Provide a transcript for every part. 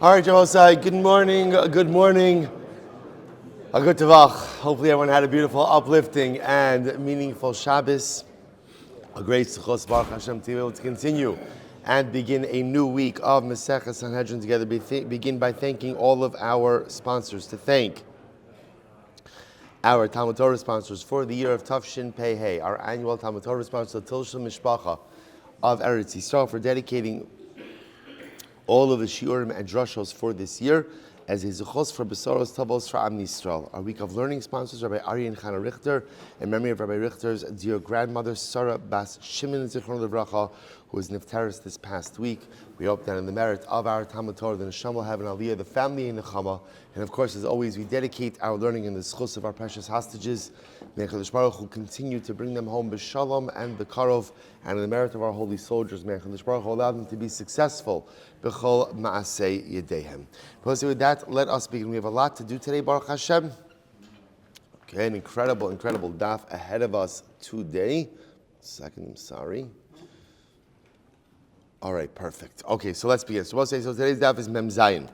All right, Jabosai, good morning, good morning. A good tavach. Hopefully everyone had a beautiful, uplifting, and meaningful Shabbos. A great sukkos, Baruch Hashem, to be able to continue and begin a new week of Masechah Sanhedrin together. Begin by thanking all of our sponsors. To thank our Talmud Torah sponsors for the year of Tafshin Pei Hey, our annual Talmud Torah sponsor, Tilshel Mishpacha of Eretz Yisrael, for dedicating all of the shiurim and drushos for this year as a zuchos for Besoros Tavos for Am Yisrael. Our week of learning sponsors Rabbi Ari and Chana Richter, in memory of Rabbi Richter's dear grandmother Sarah Bas Shimon Zichron Levracha, who was niftaris this past week. We hope that in the merit of our Talmud Torah, the Neshama will have an aliyah, the family in Nechama, and of course, as always, we dedicate our learning in the schus of our precious hostages. May HaKadosh Baruch Hu continue to bring them home b'shalom and b'karov, and in the merit of our holy soldiers, may HaKadosh Baruch Hu allow them to be successful b'chol ma'asei yedehem. With that, let us begin. We have a lot to do today, Baruch Hashem. Okay, an incredible daf ahead of us today. Second, I'm sorry. All right, perfect. Okay, so let's begin. So today's daf is Mem Zayin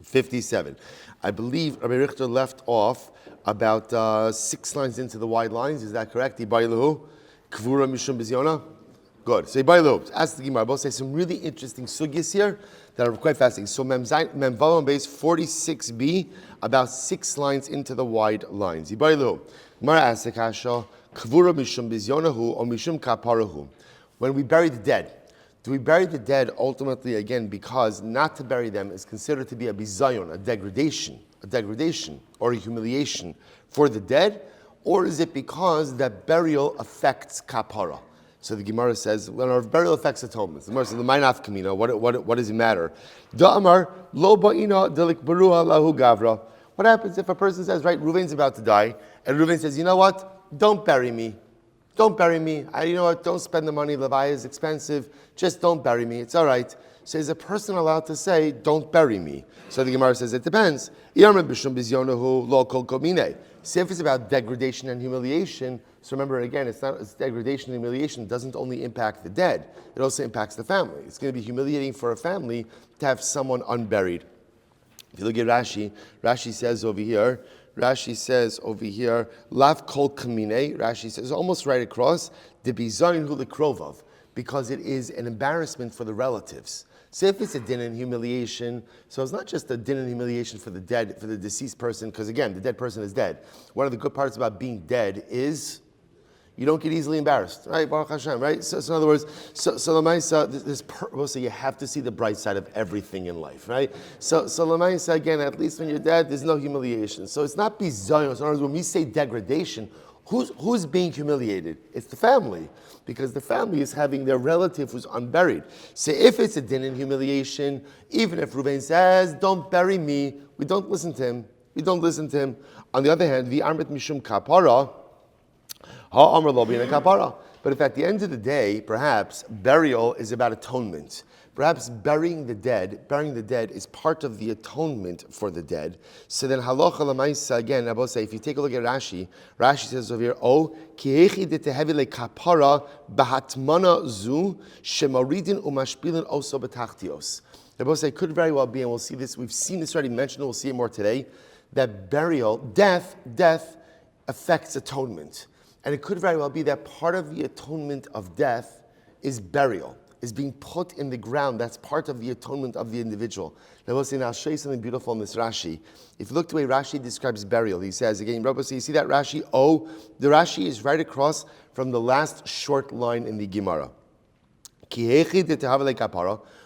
57. I believe Rabbi Richter left off about 6 lines into the wide lines. Is that correct? Ibayluhu, Kvura Mishum Bizyona. Good. So Ibayluhu, ask the Gemara. Both say some really interesting sugyas here that are quite fascinating. So Mem Vavam base 46b, about 6 lines into the wide lines. Ibayluhu, Gemara asks the kasha, Kvura Mishum Bizyonahu or Mishum Kaparahu. When we bury the dead, do we bury the dead ultimately, again, because not to bury them is considered to be a bizayon, a degradation, or a humiliation for the dead? Or is it because that burial affects kapara? So the Gemara says, when our burial affects atonement, the Gemara says, "L'maynaf kamina." What does it matter? Da'amar lo ba'ina delik baruha lahu gavra. What happens if a person says, right, Reuven's about to die, and Reuven says, you know what? Don't bury me. Don't bury me. You know what? Don't spend the money. Levi is expensive. Just don't bury me. It's all right. So is a person allowed to say, don't bury me? So the Gemara says, it depends. Say if it's about degradation and humiliation, so remember again, it's degradation and humiliation doesn't only impact the dead, it also impacts the family. It's going to be humiliating for a family to have someone unburied. If you look at Rashi, Rashi says over here, Lav kol kamine. Rashi says almost right across the bizayin hu lekrovav, because it is an embarrassment for the relatives. So if it's a din and humiliation, so it's not just a din and humiliation for the dead, for the deceased person, because again, the dead person is dead. One of the good parts about being dead is you don't get easily embarrassed, right? Baruch Hashem, right? So in other words, so Lamaisa, you have to see the bright side of everything in life, right? So Lamaisa, again, at least when you're dead, there's no humiliation. So it's not bizayon. So in other words, when we say degradation, who's being humiliated? It's the family, because the family is having their relative who's unburied. So if it's a din in humiliation, even if Reuven says, don't bury me, we don't listen to him. On the other hand, the Armit Mishum Kapara, but if at the end of the day, perhaps burial is about atonement. Perhaps burying the dead is part of the atonement for the dead. So then halacha l'maisa, again, I will say, if you take a look at Rashi says over here, kihechi detehevi lekapara b'hatmana zu shemaridin umashpilin oso betachtios. I will say, could very well be, and we'll see this, we've seen this already mentioned, we'll see it more today, that death affects atonement. And it could very well be that part of the atonement of death is burial, is being put in the ground. That's part of the atonement of the individual. Now, I'll show you something beautiful in this Rashi. If you look the way Rashi describes burial, he says, again, Rabbi, so you see that Rashi? The Rashi is right across from the last short line in the Gemara.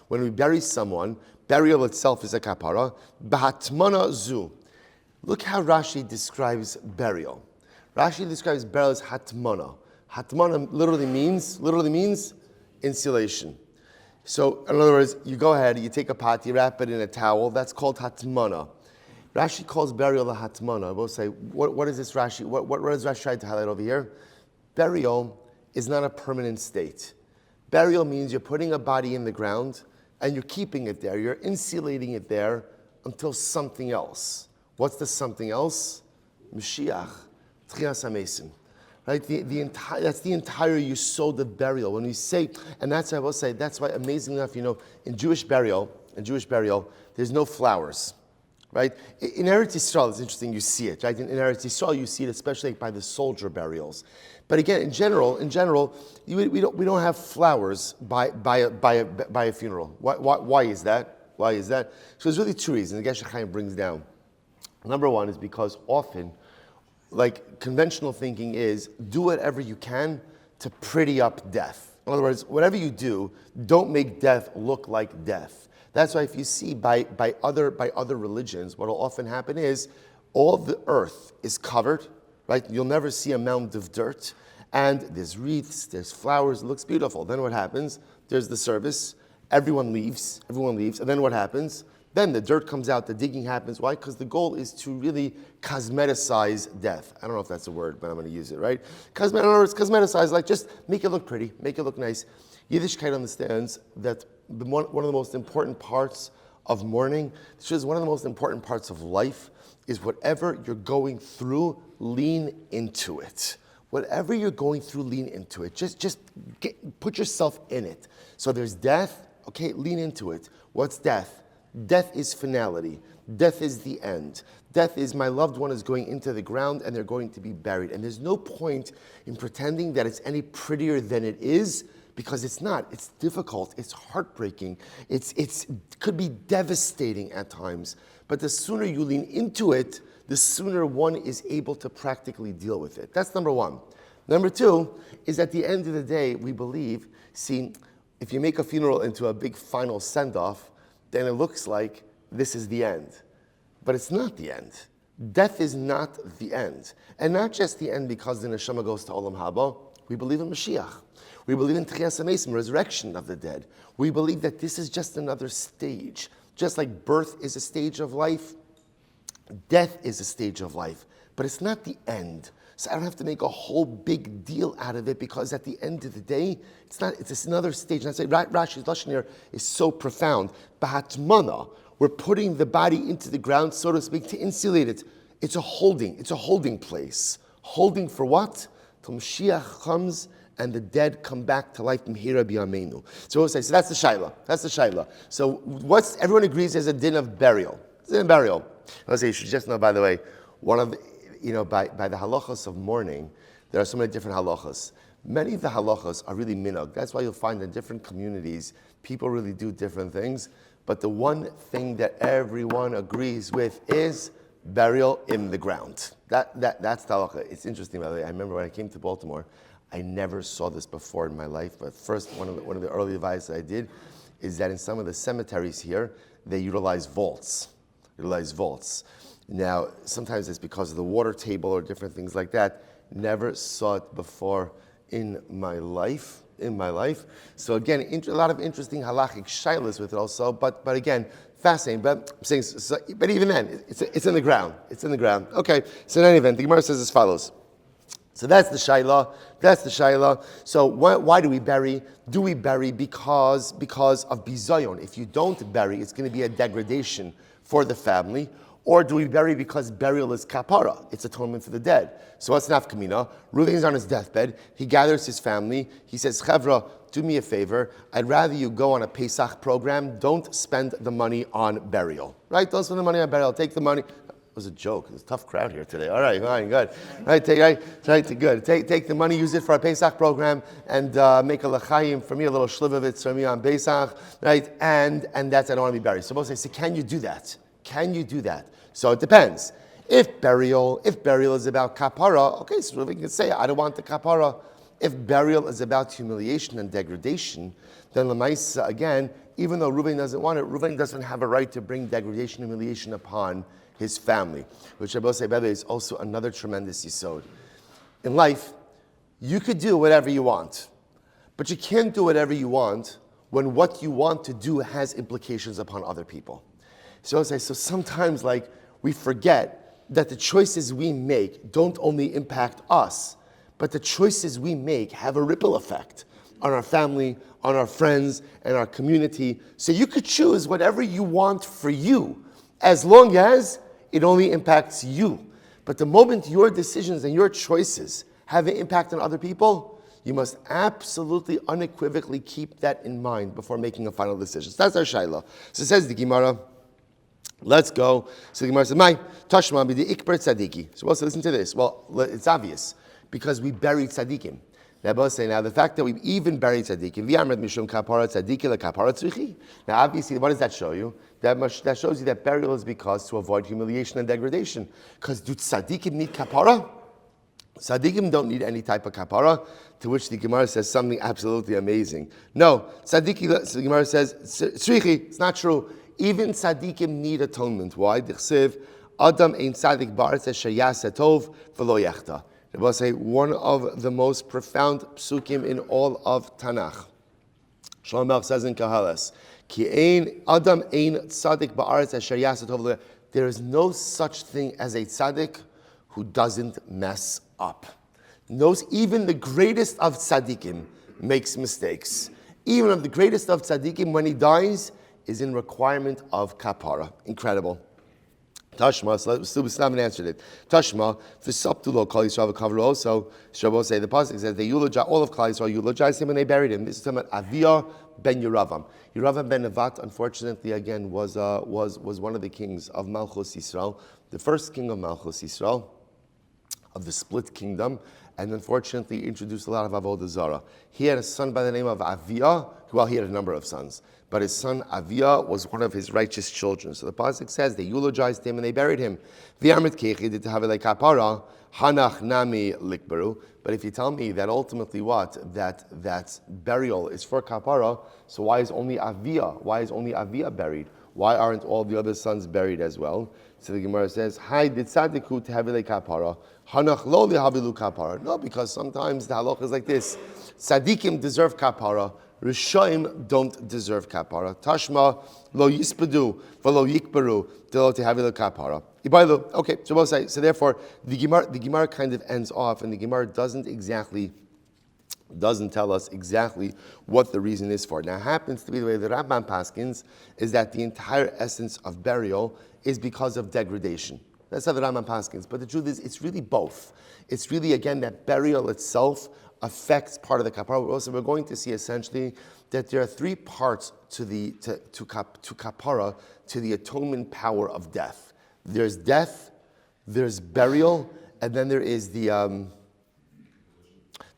When we bury someone, burial itself is a kapara. B'hatmana zu. Look how Rashi describes burial. Rashi describes burial as hatmana. Hatmana literally means insulation. So, in other words, you go ahead, you take a pot, you wrap it in a towel. That's called hatmana. Rashi calls burial a hatmana. I will say, what is this Rashi? What is Rashi trying to highlight over here? Burial is not a permanent state. Burial means you're putting a body in the ground and you're keeping it there. You're insulating it there until something else. What's the something else? Mashiach. Right? That's the entire yesod of burial. When we say, and that's why I will say, that's why amazingly enough, in Jewish burial, there's no flowers, right? In Eretz Yisrael, it's interesting, you see it, right? In Eretz Yisrael, you see it especially by the soldier burials. But again, in general, we don't have flowers by a funeral. Why is that? Why is that? So there's really two reasons. The Gesher Chaim brings down. Number one is because often, like conventional thinking is, do whatever you can to pretty up death. In other words, whatever you do, don't make death look like death. That's why if you see by other religions, what will often happen is all the earth is covered, right? You'll never see a mound of dirt, and there's wreaths, there's flowers, it looks beautiful. Then what happens? There's the service, everyone leaves, and then what happens? Then the dirt comes out, the digging happens. Why? Because the goal is to really cosmeticize death. I don't know if that's a word, but I'm going to use it, right? In other words, cosmeticize, like just make it look pretty, make it look nice. Yiddishkeit understands that one of the most important parts of mourning, this is one of the most important parts of life, is whatever you're going through, lean into it. Whatever you're going through, lean into it. Just put yourself in it. So there's death, okay, lean into it. What's death? Death is finality. Death is the end. Death is my loved one is going into the ground and they're going to be buried. And there's no point in pretending that it's any prettier than it is, because it's not. It's difficult. It's heartbreaking. It could be devastating at times. But the sooner you lean into it, the sooner one is able to practically deal with it. That's number one. Number two is at the end of the day, we believe, see, if you make a funeral into a big final send-off, then it looks like this is the end. But it's not the end. Death is not the end. And not just the end because the neshama goes to Olam Haba. We believe in Mashiach. We believe in Tchias HaMesim, resurrection of the dead. We believe that this is just another stage. Just like birth is a stage of life, death is a stage of life. But it's not the end. So I don't have to make a whole big deal out of it, because at the end of the day, it's just another stage. And I say Rashi's Lashon here is so profound. B'hatmana, we're putting the body into the ground, so to speak, to insulate it. It's a holding place. Holding for what? Till Mashiach comes and the dead come back to life. Mihira b'yameinu. So we'll say, so that's the shaila. So everyone agrees there's a din of burial. It's a din of burial. I'll say, you should just know, by the way, one of the, by the halachas of mourning, there are so many different halachas. Many of the halachas are really minhag. That's why you'll find in different communities, people really do different things. But the one thing that everyone agrees with is burial in the ground. That's the halacha. It's interesting, by the way. I remember when I came to Baltimore, I never saw this before in my life. But first, one of the early advice I did is that in some of the cemeteries here, they utilize vaults. Now, sometimes it's because of the water table or different things like that. Never saw it before in my life. So again, a lot of interesting halachic shaylas with it also. But again, fascinating. But I'm saying, but even then, it's in the ground. Okay. So in any event, the Gemara says as follows. So that's the shayla. So why do we bury? Do we bury because of bizayon? If you don't bury, it's going to be a degradation for the family. Or do we bury because burial is kapara? It's atonement for the dead. So what's nafkamina? Reuven's on his deathbed. He gathers his family. He says, Chevra, do me a favor. I'd rather you go on a Pesach program. Don't spend the money on burial. Right? Don't spend the money on burial. Take the money. It was a joke. It's a tough crowd here today. All right, fine, good. Good. Take the money, use it for a Pesach program, and make a l'chaim for me, a little shlivovitz for me on Pesach, right? And that's, I don't want to be buried. So Moshe said, can you do that? So it depends. If burial is about kapara, okay, so we can say, I don't want the kapara. If burial is about humiliation and degradation, then Lamaisa, again, even though Reuven doesn't want it, Reuven doesn't have a right to bring degradation and humiliation upon his family, which I will say, by the way, is also another tremendous yisod. In life, you could do whatever you want, but you can't do whatever you want when what you want to do has implications upon other people. So sometimes we forget that the choices we make don't only impact us, but the choices we make have a ripple effect on our family, on our friends, and our community. So you could choose whatever you want for you, as long as it only impacts you. But the moment your decisions and your choices have an impact on other people, You must absolutely, unequivocally keep that in mind before making a final decision. So that's our shaila. So it says the Gemara. Let's go. So the Gemara says, "My tashma b'di ikber tzadiki." So also listen to this. Well, it's obvious because we buried tzadikim. Now the fact that we even buried tzadikim, v'yamred mishum kapara tzadiki lekapara tzrichi. Now obviously, what does that show you? That shows you that burial is because to avoid humiliation and degradation. Because do tzadikim need kapara? Tzadikim don't need any type of kapara, to which the Gemara says something absolutely amazing. No, tzadiki, so the Gemara says, tzrichi, it's not true. Even tzadikim need atonement. Why? Dichsiv, Adam ein tzadik ba'aretz sheyaseh tov v'lo yechta. It will say one of the most profound psukim in all of Tanakh. Shlomo Melech says in Kahalas, Ki ein Adam ein tzadik ba'aretz sheyaseh tov v'lo yechta. There is no such thing as a tzaddik who doesn't mess up. Even the greatest of tzaddikim makes mistakes. Even of the greatest of tzaddikim, when he dies, is in requirement of kapara. Incredible. Tashma, so we still haven't answered it. Tashma, v'sabtulo kol Yisrael v'kavru also. Shabbos say the pasuk says they eulogize, all of Klal Yisrael eulogized him when they buried him. This is talking about Aviyah ben Yeravam. Yeravam ben Nevat, unfortunately, again was one of the kings of Malchus Yisrael, the first king of Malchus Yisrael, of the split kingdom, and unfortunately introduced a lot of avodah zarah. He had a son by the name of Aviyah. Well, he had a number of sons, but his son Aviyah was one of his righteous children. So the pasuk says they eulogized him and they buried him. Hanach nami likbaru. But if you tell me that ultimately that burial is for kapara, so why is only Aviyah buried? Why aren't all the other sons buried as well? So the Gemara says, "Hi, did tzadiku tehavile kapara? Hanach lo lihavilu kapara." No, because sometimes the halach is like this: tzadikim deserve kapara, rishoim don't deserve kapara. Tashma lo yispadu v'lo yikbaru delo tehavile kapara. Okay, so we'll say. So therefore, the Gemara kind of ends off, and the Gemara doesn't tell us exactly what the reason is for. Now, it happens to be the way the Rabban Paskins is that the entire essence of burial is because of degradation. That's how the Rabban Paskins. But the truth is, it's really both. It's really, again, that burial itself affects part of the kapara. Also, we're going to see essentially that there are three parts to kapara, to the atonement power of death. There's death, there's burial, and then there is the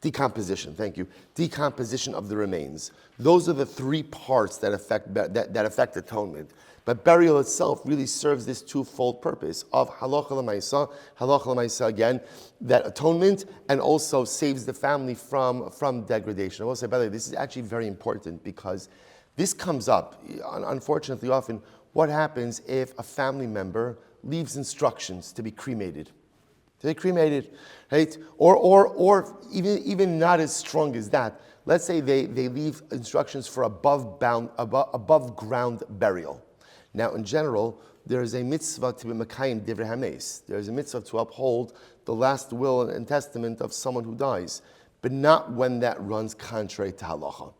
decomposition. Thank you. Decomposition of the remains. Those are the three parts that affect atonement. But burial itself really serves this twofold purpose of halacha l'maisa again, that atonement, and also saves the family from degradation. I will say, by the way, this is actually very important because this comes up, unfortunately, often. What happens if a family member leaves instructions to be cremated? To be cremated, right? Or even not as strong as that. Let's say they leave instructions for above ground burial. Now, in general, there is a mitzvah to be mekayim divrei hameis. There is a mitzvah to uphold the last will and testament of someone who dies, but not when that runs contrary to halacha.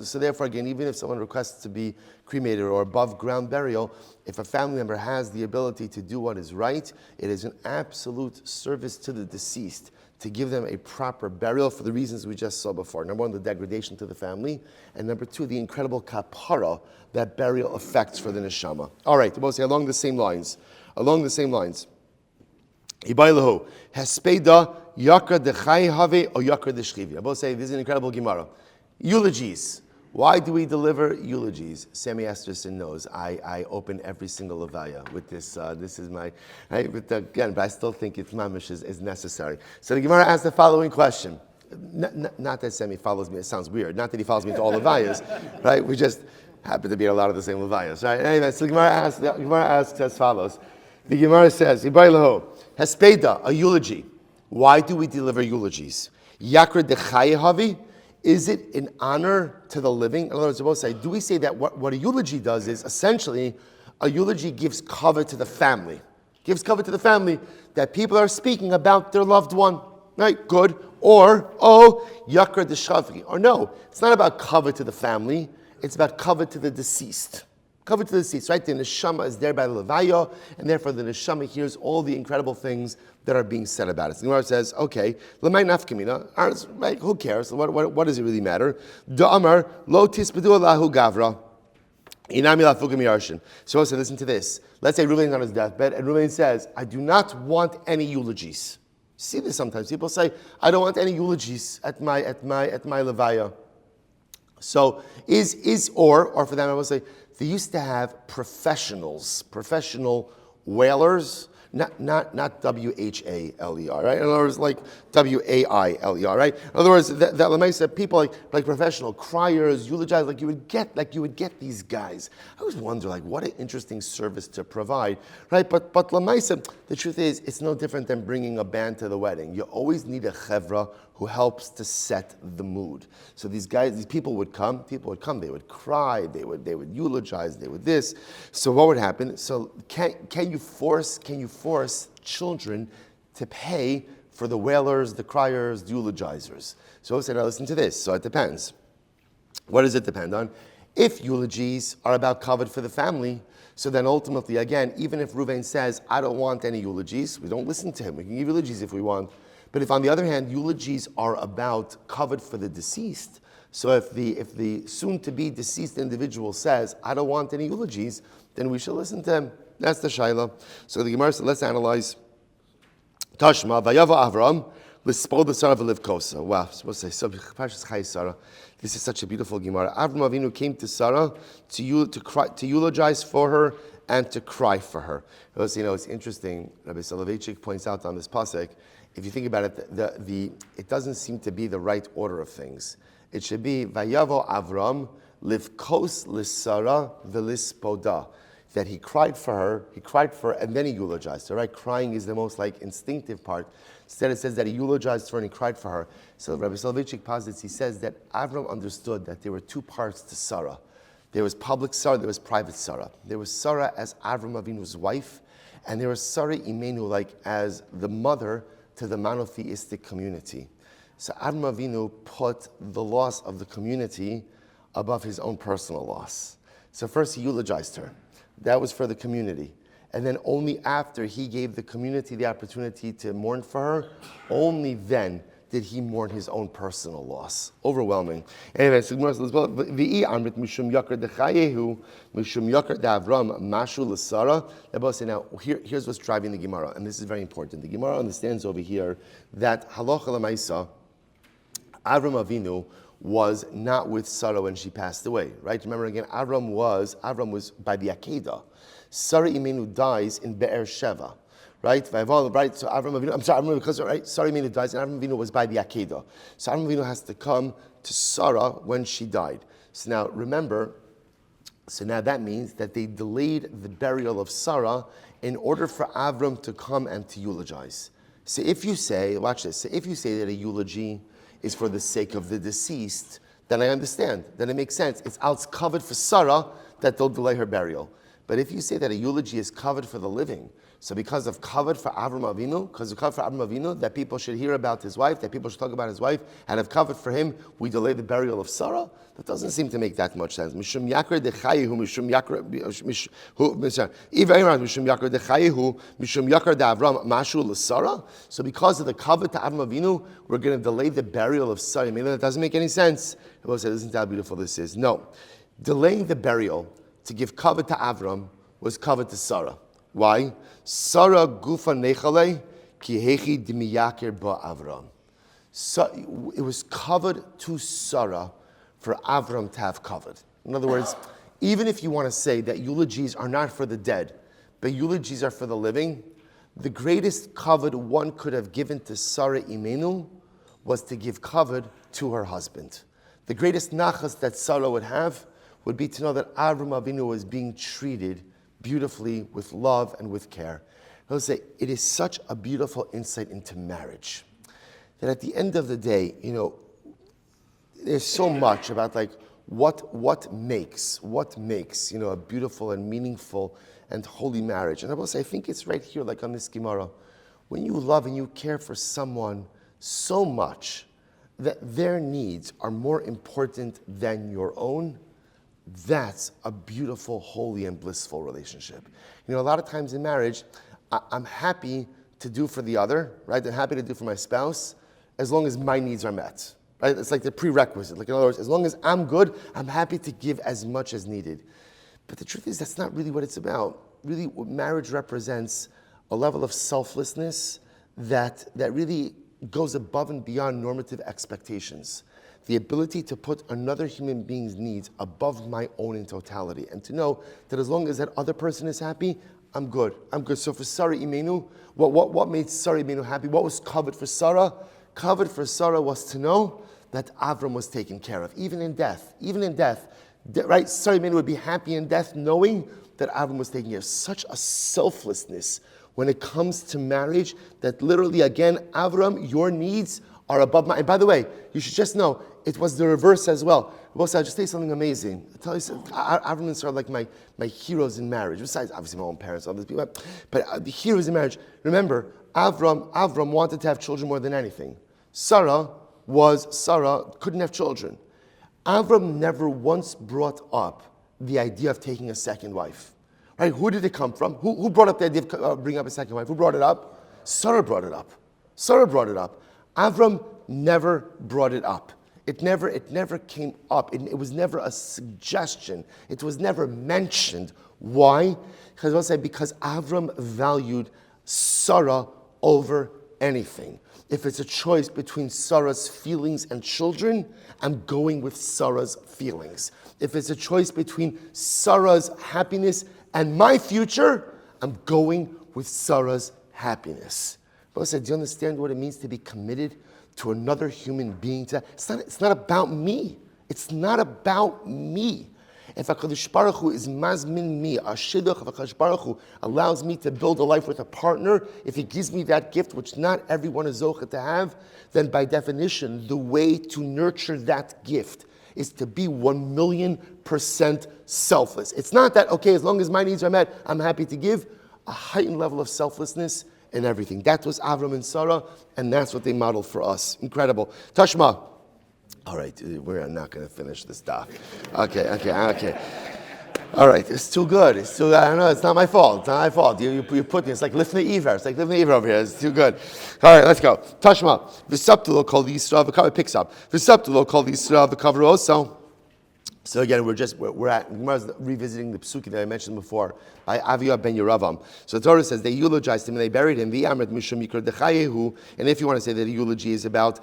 So therefore, again, even if someone requests to be cremated or above ground burial, if a family member has the ability to do what is right, it is an absolute service to the deceased to give them a proper burial for the reasons we just saw before. Number one, the degradation to the family, and number two, the incredible kapara that burial affects for the neshama. All right, we'll say along the same lines. Ibailahu, hespeda yakra dechai have or yakra deshchivi. I will say this is an incredible Gemara. Eulogies. Why do we deliver eulogies? Sammy Esterson knows. I open every single levaya with this. This is my, right? But I still think it's mamish is necessary. So the Gemara asks the following question. Not that Sammy follows me. It sounds weird. Not that he follows me to all levayas, right? We just happen to be a lot of the same levayas, right? Anyway, so the Gemara asks as follows. The Gemara says, "Ibailahu hespeda, a eulogy. Why do we deliver eulogies? Yakra dechayehavi." Is it in honor to the living? In other words, we'll say, do we say that what a eulogy does is essentially a eulogy gives cover to the family. Gives cover to the family that people are speaking about their loved one. Right? Good. Or, yakra deshavri. Or no, it's not about cover to the family. It's about cover to the deceased. Covered to the deceased, right? The neshama is there by the levaya, and therefore the neshama hears all the incredible things that are being said about it. So the Gemara says, okay, l'may nafkamina, right? Who cares? What does it really matter? Da'amar lo tispedu Allahu gavra. So listen to this. Let's say Reuven's on his deathbed, and Reuven says, I do not want any eulogies. You see this sometimes. People say, I don't want any eulogies at my levaya. So or for them I will say, they used to have professional wailers, not W-H-A-L-E-R, right? In other words, like W-A-I-L-E-R, right? In other words, that makes people like professional criers, eulogize, like you would get these guys. I always wonder, like, what an interesting service to provide, right? But Lamaisa, the truth is, it's no different than bringing a band to the wedding. You always need a chevra who helps to set the mood. So these people would come, they would cry, they would eulogize, they would this. So what would happen? So can you force children to pay for the wailers, the criers, the eulogizers? So I said, now listen to this. So it depends. What does it depend on? If eulogies are about covered for the family, so then ultimately, again, even if Reuven says, I don't want any eulogies, we don't listen to him. We can give eulogies if we want. But if on the other hand, eulogies are about covered for the deceased, so if the soon-to-be deceased individual says, I don't want any eulogies, then we should listen to him. That's the shaila. So the Gemara said, let's analyze. Tashma, Vayava Avram, Lispol the son of Livkosa. Wow, I'm supposed to say, Parshas Chai Sarah. This is such a beautiful Gemara. Avram Avinu came to Sarah to eulogize for her and to cry for her. It's interesting. Rabbi Soloveitchik points out on this pasuk, if you think about it, it doesn't seem to be the right order of things. It should be Vayavo Avram livkos lisara v'lispoda. That he cried for her, and then he eulogized her, right? Crying is the most instinctive part. Instead it says that he eulogized her and he cried for her. So Rabbi Soloveitchik posits, he says that Avram understood that there were two parts to Sarah. There was public Sarah, there was private Sarah. There was Sarah as Avram Avinu's wife, and there was Sarah Imenu as the mother to the monotheistic community. So Avram Avinu put the loss of the community above his own personal loss. So first he eulogized her. That was for the community. And then only after he gave the community the opportunity to mourn for her, only then did he mourn his own personal loss. Overwhelming. Anyway, so here's what's driving the Gemara, and this is very important. The Gemara understands over here that halacha l'maisa, Avram Avinu was not with Sarah when she passed away, right? Remember again, Avram was by the Akedah. Sarah Imenu dies in Be'er Sheva, right? So Avram Avinu, right? Sarah Imenu dies, and Avram Avinu was by the Akedah. So Avram Avinu has to come to Sarah when she died. So now remember, now that means that they delayed the burial of Sarah in order for Avram to come and to eulogize. So if you say, watch this, so if you say that a eulogy is for the sake of the deceased, then I understand. Then it makes sense. It's covered for Sarah that they'll delay her burial. But if you say that a eulogy is covered for the living, so because of covered for Avram Avinu, that people should hear about his wife, that people should talk about his wife, and have covered for him, we delay the burial of Sarah? That doesn't seem to make that much sense. Mishum yakar dechayehu, mishum yakar de'Avram mashu l'Sarah. So because of the covet to Avram Avinu, we're going to delay the burial of Sarah. Maybe that doesn't make any sense. People say, listen to how beautiful this is. No. Delaying the burial to give covet to Avram was covet to Sarah. Why? Sarah gufa nechale ki hechi dimiyakir ba Avram. So it was covered to Sarah for Avram to have covered. In other words, even if you want to say that eulogies are not for the dead, but eulogies are for the living, the greatest covet one could have given to Sarah Imenu was to give covet to her husband. The greatest nachas that Sarah would have would be to know that Avram Avinu was being treated beautifully with love and with care. I'll say it is such a beautiful insight into marriage that at the end of the day, there's so much about what makes a beautiful and meaningful and holy marriage. And I will say, I think it's right here, like on this Gemara, when you love and you care for someone so much that their needs are more important than your own, That's a beautiful, holy, and blissful relationship. A lot of times in marriage, I'm happy to do for the other, right? I'm happy to do for my spouse as long as my needs are met, right? It's like the prerequisite. Like in other words, as long as I'm good, I'm happy to give as much as needed. But the truth is that's not really what it's about. Really, what marriage represents a level of selflessness that really goes above and beyond normative expectations. The ability to put another human being's needs above my own in totality, and to know that as long as that other person is happy, I'm good. So for Sarah Imenu, what made Sarah Imenu happy? What was covered for Sarah? Covered for Sarah was to know that Avram was taken care of, even in death. Right? Sarah Imenu would be happy in death knowing that Avram was taken care of. Such a selflessness when it comes to marriage that literally, again, Avram, your needs are above mine. And by the way, you should just know, it was the reverse as well. I'll just tell you something amazing. I'll tell you something. Avram and Sarah are like my heroes in marriage, besides obviously my own parents, all these people. But the heroes in marriage. Remember, Avram wanted to have children more than anything. Sarah couldn't have children. Avram never once brought up the idea of taking a second wife. Right? Who did it come from? Who brought up the idea of bringing up a second wife? Who brought it up? Sarah brought it up. Avram never brought it up. It never came up. It was never a suggestion. It was never mentioned. Why? Because Avram valued Sarah over anything. If it's a choice between Sarah's feelings and children, I'm going with Sarah's feelings. If it's a choice between Sarah's happiness and my future, I'm going with Sarah's happiness. But I said, do you understand what it means to be committed to another human being? It's not about me. It's not about me. If HaKadosh Baruch Hu is mazmin me, a shidduch of HaKadosh Baruch Hu allows me to build a life with a partner, if he gives me that gift, which not everyone is zocheh to have, then by definition, the way to nurture that gift is to be 1,000,000% selfless. It's not that, okay, as long as my needs are met, I'm happy to give. A heightened level of selflessness in everything. That was Avram and Sarah, and that's what they modeled for us. Incredible. Tashma. All right, we're not going to finish this daf. Okay. All right, it's too good. I don't know, it's not my fault. You put me, it's like Lifnei Iver. It's like Lifnei Iver over here. It's too good. All right, let's go. Tashma. V'sabtulo kol Yisrael v'kaver picks up. V'sabtulo kol Yisrael v'kaver also. So again, we're revisiting the psuki that I mentioned before by Aviyah ben Yeravam. So the Torah says they eulogized him and they buried him. And if you want to say that a eulogy is about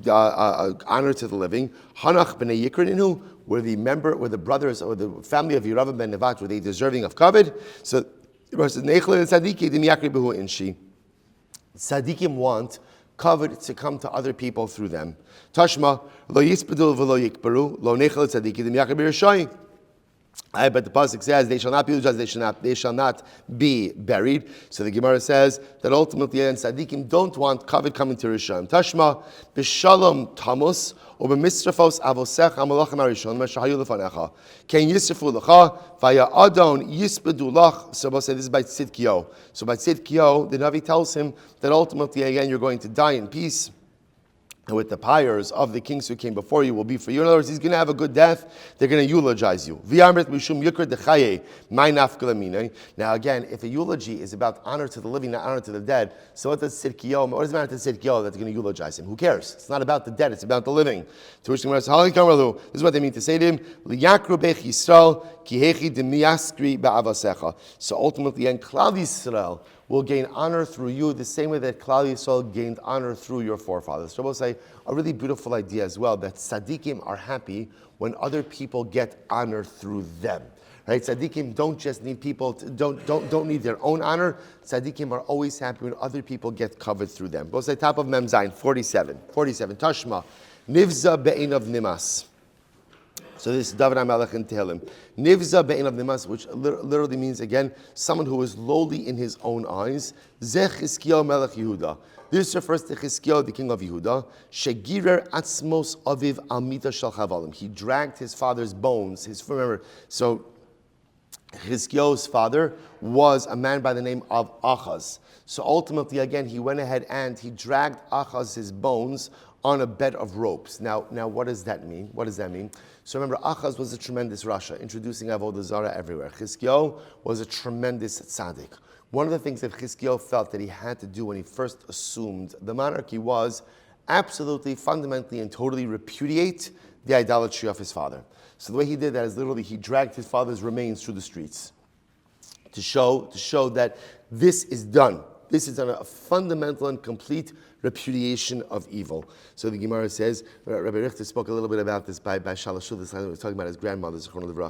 honor to the living, Hanach b'nei Yikradinu, were the brothers or the family of Yeravam ben Nevat, were they deserving of kavod? So the Torah says Neichel tzadiki dim yakribuhu inshi. Tzadikim want covered to come to other people through them. Tashma, lo yispedul v'lo yikbaru, lo nechel tzadikim yakar b'rishai. But the pasuk says they shall not be eulogized, they shall not be buried. So the Gemara says that ultimately tzadikim don't want covet coming to Rishon. Tashma, b'shalom tamus, or b'misrafos avosech amalachim harishon mashahayu lefanecha. Ken yisrafu lecha, vaya adon yispedu lach. So we'll say this is by Tzidkiyo. So by Tzidkiyo, the Navi tells him that ultimately again you're going to die in peace. And with the pyres of the kings who came before you will be for you. In other words, he's going to have a good death. They're going to eulogize you. Now again, if a eulogy is about honor to the living, not honor to the dead, so what does it matter to Tzidkiyo that's going to eulogize him? Who cares? It's not about the dead, it's about the living. To which the Gemara says, this is what they mean to say to him. So ultimately, and Klal Yisrael will gain honor through you the same way that Klal Yisrael gained honor through your forefathers. So we'll say a really beautiful idea as well, that tzaddikim are happy when other people get honor through them. Right? Tzaddikim don't just need people, don't need their own honor. Tzaddikim are always happy when other people get covered through them. We'll say top of Mem Zayin, 47. Tashma, Nivza be'einav nimas. So this is David HaMelech in Tehillim. Nivza be'einav nimas, which literally means, again, someone who is lowly in his own eyes. Zeh Chizkiyahu melech Yehuda. This refers to Chizkiyahu, the king of Yehuda. Shegirer atzmos aviv almita shel chavalim. He dragged his father's bones. So Chizkiyahu's father was a man by the name of Achaz. So ultimately, again, he went ahead and he dragged Achaz's bones on a bed of ropes. Now, what does that mean? What does that mean? So remember, Achaz was a tremendous Rasha, introducing Avodah Zarah everywhere. Chizkiyahu was a tremendous tzaddik. One of the things that Chizkiyahu felt that he had to do when he first assumed the monarchy was absolutely, fundamentally, and totally repudiate the idolatry of his father. So the way he did that is literally he dragged his father's remains through the streets to show that this is done. This is a fundamental and complete repudiation of evil. So the Gemara says, Rabbi Richter spoke a little bit about this by Shalashul, this time he was talking about his grandmother,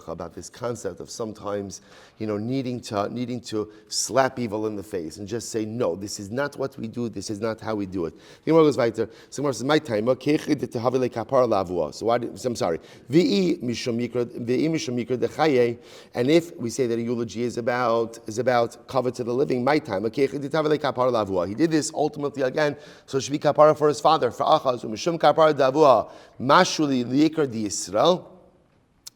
about this concept of sometimes, needing to slap evil in the face and just say, no, this is not what we do, this is not how we do it. The Gemara goes weiter. So the Gemara says, my time, so I'm sorry. And if we say that a eulogy is about cover to the living, my time, he did this ultimately again, so it should be kapara for his father, for Achaz, mishum kapara davua, mashuli liikar di Yisrael.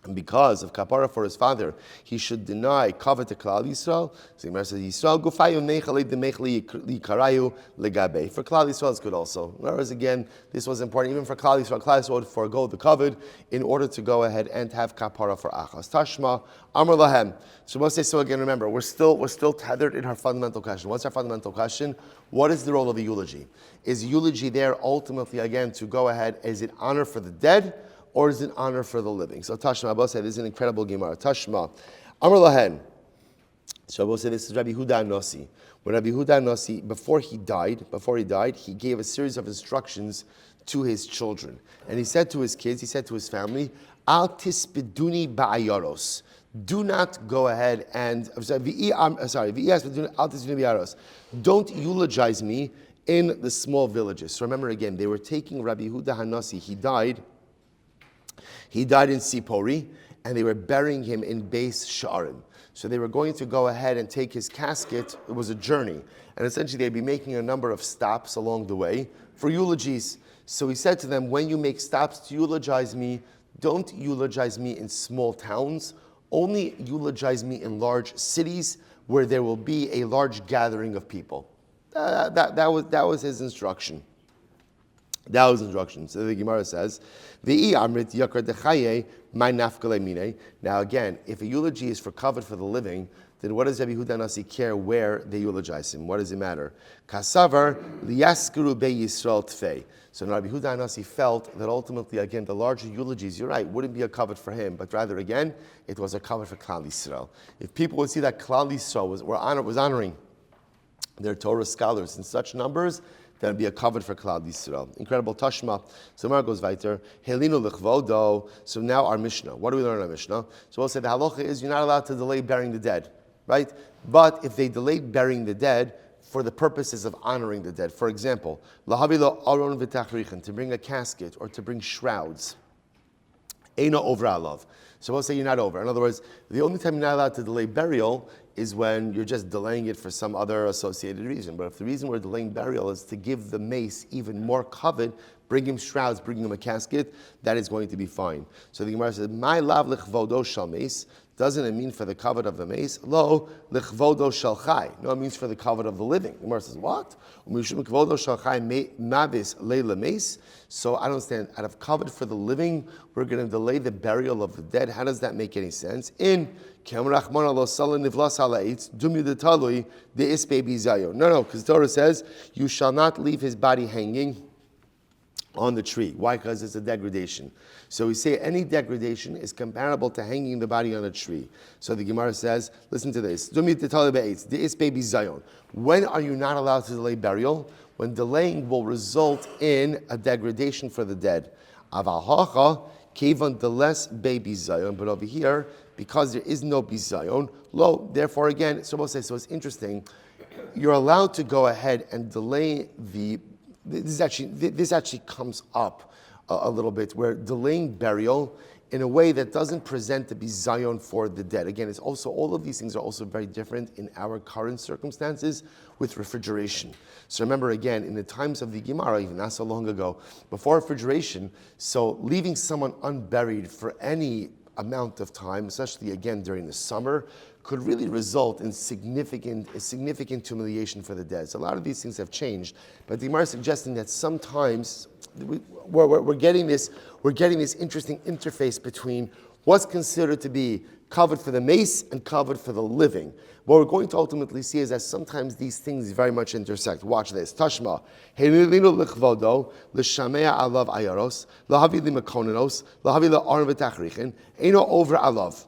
And because of kapara for his father, he should deny cover to Klal Yisrael. So the says, Yisrael gufayu nechale demechli likarayu legabe. For Klal Yisrael is good also. Whereas again, this was important even for Klal Yisrael. Klal Yisrael would forego the covered in order to go ahead and have kapara for Achaz. Tashma amar lahem. So we'll say so again. Remember, we're still tethered in our fundamental question. What's our fundamental question? What is the role of a eulogy? Is eulogy there ultimately again to go ahead? Is it honor for the dead? Or is it honor for the living? So Tashma, Abba said, this is an incredible Gemara. Tashma, Amar Lahen. So Abba said, this is Rabbi Huda Nossi. When Rabbi Huda Nossi, before he died, he gave a series of instructions to his children. And he said to his kids, he said to his family, Al tispiduni ba'ayaros. Do not go ahead and, don't eulogize me in the small villages. So remember again, they were taking Rabbi Huda Hanassi. He died in Sipori, and they were burying him in Beis Sha'arim. So they were going to go ahead and take his casket. It was a journey. And essentially they'd be making a number of stops along the way for eulogies. So he said to them, when you make stops to eulogize me, don't eulogize me in small towns. Only eulogize me in large cities where there will be a large gathering of people. That was his instruction. That was instruction. So the Gemara says, now again, if a eulogy is for covered for the living, then what does Rabbi Huda Nasi care where they eulogize him? What does it matter? Kasavar liyaskuru be Yisrael tfei. So Rabbi Huda Nasi felt that ultimately, again, the larger eulogies, you're right, wouldn't be a covered for him, but rather, again, it was a covered for Klal Yisrael. If people would see that Klal Yisrael was honoring their Torah scholars in such numbers, that would be a covered for Klal Yisrael. Incredible Tashma. So Gemara goes weiter. Helinu lechvodo. So now our Mishnah. What do we learn in our Mishnah? So we'll say the halacha is you're not allowed to delay burying the dead, right? But if they delayed burying the dead for the purposes of honoring the dead, for example, lahavilo aron v'tachrichin, to bring a casket or to bring shrouds, eino over alav. So we'll say you're not over. In other words, the only time you're not allowed to delay burial is when you're just delaying it for some other associated reason. But if the reason we're delaying burial is to give the mace even more covet, bring him shrouds, bring him a casket, that is going to be fine. So the Gemara says, my lav lichvodo shal mace. Doesn't it mean for the covet of the mace? Lo lichvodo shal chai. No, it means for the covet of the living. The Gemara says, what? So I don't understand. Out of covet for the living, we're going to delay the burial of the dead. How does that make any sense? No, because Torah says, you shall not leave his body hanging on the tree. Why? Because it's a degradation. So we say any degradation is comparable to hanging the body on a tree. So the Gemara says, listen to this. When are you not allowed to delay burial? When delaying will result in a degradation for the dead. But over here, because there is no bizayon, lo, therefore again, so we'll say, so it's interesting, you're allowed to go ahead and delay this actually comes up a little bit, where delaying burial in a way that doesn't present to be zion for the dead. Again, it's also, all of these things are also very different in our current circumstances with refrigeration. So remember again, in the times of the Gemara, even not so long ago, before refrigeration, so leaving someone unburied for any amount of time, especially again during the summer, could really result in significant humiliation for the dead. So a lot of these things have changed, but the Gemara is suggesting that sometimes we're getting this interesting interface between what's considered to be covered for the mace and covered for the living. What we're going to ultimately see is that sometimes these things very much intersect. Watch this. Tashma. Heilinu lichvodo, l'shamea alav ayaros, lahavi limakonenos, lahavi la'arn v'tachrichin, eino over alav.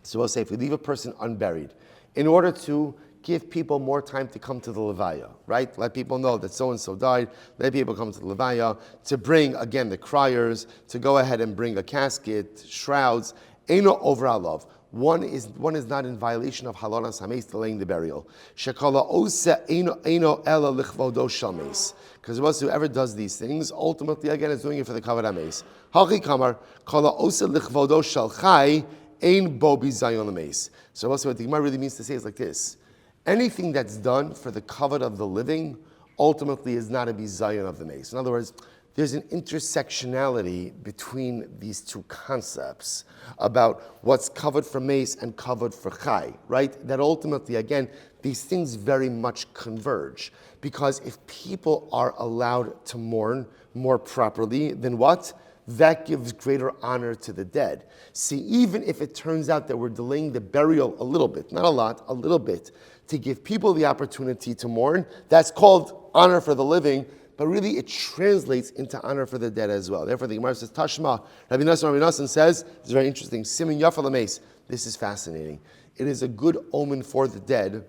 So we'll say if we leave a person unburied, in order to give people more time to come to the levaya, right? Let people know that so-and-so died. Let people come to the levaya, to bring, again, the criers, to go ahead and bring a casket, shrouds. Eino over alav. One is not in violation of halalas hameis, delaying the burial. Shekala osa eino ela lichvodo shalmeis. Because whoever does these things, ultimately, again, is doing it for the kavod hameis. Hachi kamar kala osa lichvodo shalchai ein bo bizayon hameis. So also what the Gemara really means to say is like this. Anything that's done for the kavod of the living ultimately is not a bizayon of the mace. In other words, there's an intersectionality between these two concepts about what's covered for mace and covered for chai, right? That ultimately, again, these things very much converge. Because if people are allowed to mourn more properly, then what? That gives greater honor to the dead. See, even if it turns out that we're delaying the burial a little bit, not a lot, a little bit, to give people the opportunity to mourn, that's called honor for the living, but really it translates into honor for the dead as well. Therefore, the Gemara says, Tashma, Rabbi Nassan says, it's very interesting, Simin Yafa Lameis. This is fascinating. It is a good omen for the dead,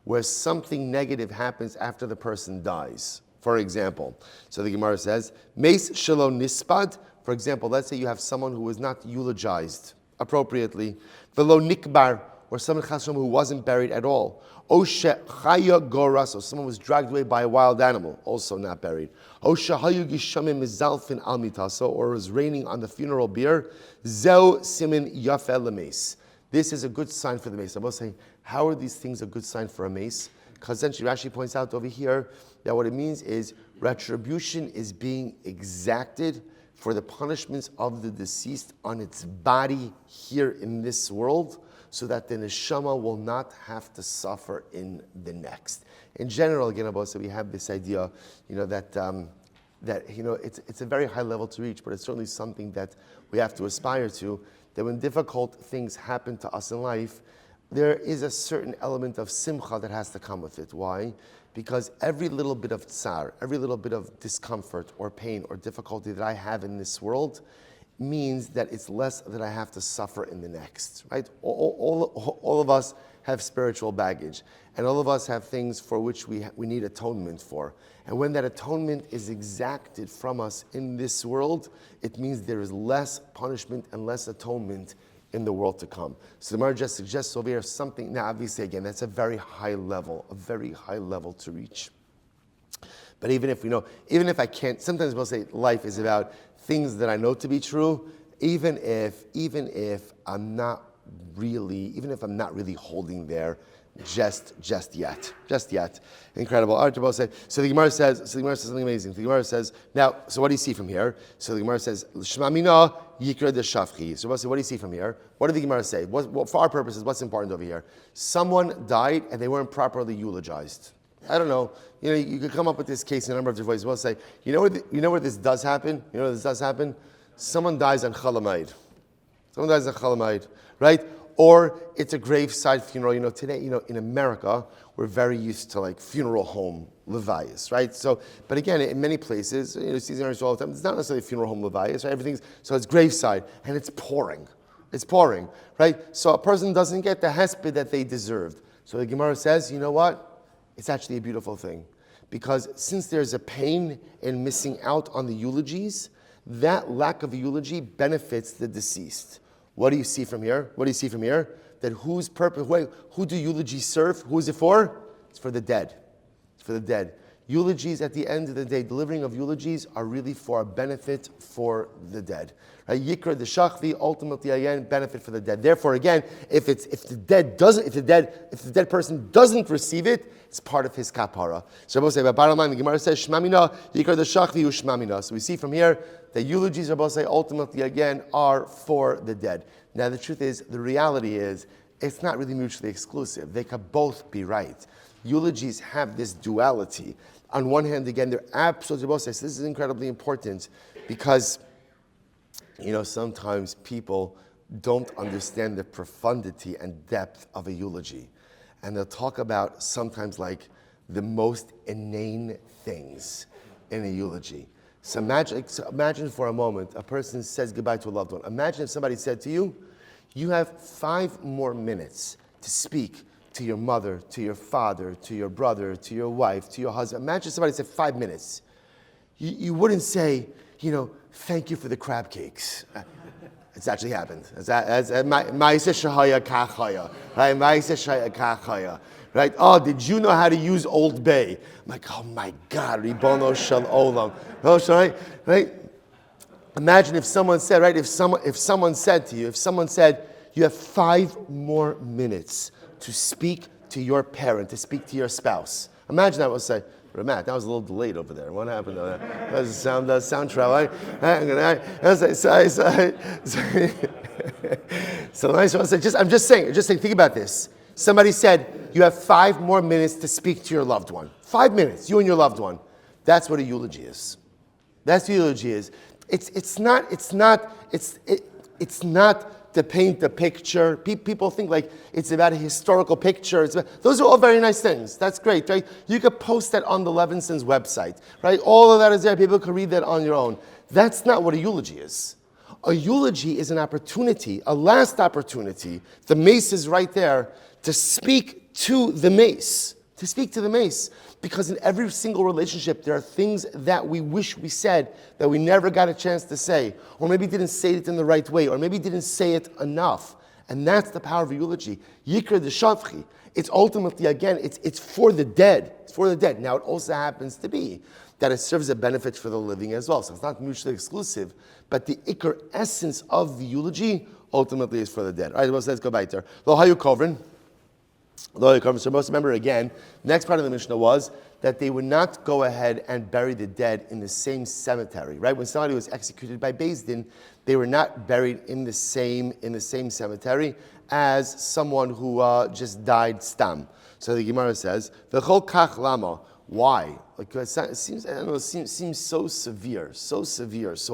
where something negative happens after the person dies. For example, so the Gemara says, Meis Shelo Nispad, for example, let's say you have someone who was not eulogized appropriately, Velo Nikbar, or someone who wasn't buried at all. Oshe Chaya Goras, or someone was dragged away by a wild animal, also not buried. Oshe Hayu Gishamim Mizalfin Al Mitaso, or was raining on the funeral bier. Zeu Simin Yafel Lemes. This is a good sign for the mace. I was saying, how are these things a good sign for a mace? Because then Rashi points out over here that what it means is retribution is being exacted for the punishments of the deceased on its body here in this world, so that the neshama will not have to suffer in the next. In general, again, Abba, we have this idea, that it's a very high level to reach, but it's certainly something that we have to aspire to. That when difficult things happen to us in life, there is a certain element of simcha that has to come with it. Why? Because every little bit of tsar, every little bit of discomfort or pain or difficulty that I have in this world means that it's less that I have to suffer in the next, right? All of us have spiritual baggage, and all of us have things for which we need atonement for. And when that atonement is exacted from us in this world, it means there is less punishment and less atonement in the world to come. So the Gemara just suggests over here something. Now, obviously, again, that's a very high level to reach. But even if I can't, sometimes we'll say life is about things that I know to be true, even if I'm not really holding there just yet. Incredible. So the Gemara says something amazing. The Gemara says, now, so what do you see from here? So the Gemara says, Shema mina yikra de shafchi. So what do you see from here? What did the Gemara say? For our purposes, what's important over here? Someone died and they weren't properly eulogized. I don't know. You could come up with this case in a number of different ways. We'll say, where this does happen? Someone dies on Chalamayid. Right? Or it's a graveside funeral. Today, in America, we're very used to like funeral home levayas, right? So, but again, in many places, season all the time, it's not necessarily funeral home levayas, right? So it's graveside, and it's pouring. Right? So a person doesn't get the hesped that they deserved. So the Gemara says, you know what? It's actually a beautiful thing. Because since there's a pain in missing out on the eulogies, that lack of a eulogy benefits the deceased. What do you see from here? That whose purpose, who do eulogies serve? Who is it for? It's for the dead. Eulogies at the end of the day, delivering of eulogies are really for a benefit for the dead. Right? Yikra the shachvi, ultimately again, benefit for the dead. Therefore, again, if the dead person doesn't receive it, it's part of his kapara. So Rabbi say, but bottom line, the Gemara says, Shmamina, Yikra the shachvi u shmamina. So we see from here that eulogies, Rabbi say, ultimately again, are for the dead. Now the truth is, the reality is, it's not really mutually exclusive. They could both be right. Eulogies have this duality. On one hand, again, they're absolutely both. This is incredibly important because, sometimes people don't understand the profundity and depth of a eulogy. And they'll talk about sometimes like the most inane things in a eulogy. So imagine for a moment, a person says goodbye to a loved one. Imagine if somebody said to you, you have 5 more minutes to speak to your mother, to your father, to your brother, to your wife, to your husband. Imagine somebody said 5 minutes. You wouldn't say, thank you for the crab cakes. It's actually happened. Right? Oh, did you know how to use Old Bay? I'm like, oh my God, Ribono Shel Olam. Right? Imagine if someone said, right? If someone said to you, you have 5 more minutes to speak to your parent, to speak to your spouse. Imagine that. We'll say, Ramat, that was a little delayed over there. What happened to that? That sound travel. So the nice one said, I'm just saying, think about this. Somebody said, you have 5 more minutes to speak to your loved one. 5 minutes, you and your loved one. That's what a eulogy is. That's what a eulogy is. It's not to paint the picture. People think like it's about a historical picture. Those are all very nice things. That's great, right? You could post that on the Levinson's website, right? All of that is there. People can read that on your own. That's not what a eulogy is. A eulogy is an opportunity, a last opportunity. The mace is right there to speak to the mace. To speak to the mace. Because in every single relationship, there are things that we wish we said that we never got a chance to say, or maybe didn't say it in the right way, or maybe didn't say it enough. And that's the power of a eulogy. Yikra de shavchi. It's ultimately, again, it's for the dead. It's for the dead. Now, it also happens to be that it serves a benefit for the living as well. So it's not mutually exclusive, but the ikr essence of the eulogy ultimately is for the dead. All right, well, let's go back there. Lo hayu kovrin. So most remember again, next part of the Mishnah was that they would not go ahead and bury the dead in the same cemetery, right? When somebody was executed by Beis Din, they were not buried in the same cemetery as someone who just died stam. So the Gemara says, "V'chol kach lama." Why? Like it seems, I don't know, seems so severe. So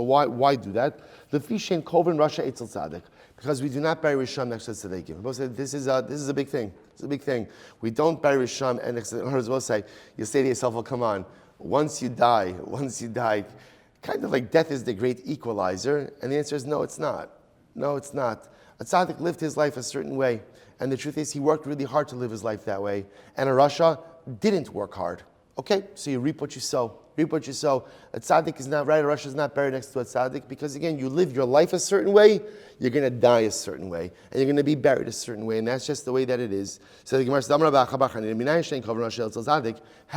why do that? L'fishen kovin rasha etzel tzaddik. Because we do not bury Risham next to Tzaddikim. This is a big thing. It's a big thing. We don't bury Risham and next to Tzaddikim. You say to yourself, well, come on, once you die, kind of like death is the great equalizer. And the answer is no, it's not. No, it's not. A tzaddik lived his life a certain way. And the truth is, he worked really hard to live his life that way. And a Rasha didn't work hard. Okay, so you reap what you sow. A tzaddik is not right. A Rasha is not buried next to a tzaddik because again, you live your life a certain way, you're going to die a certain way, and you're going to be buried a certain way, and that's just the way that it is. So the Gemara says, how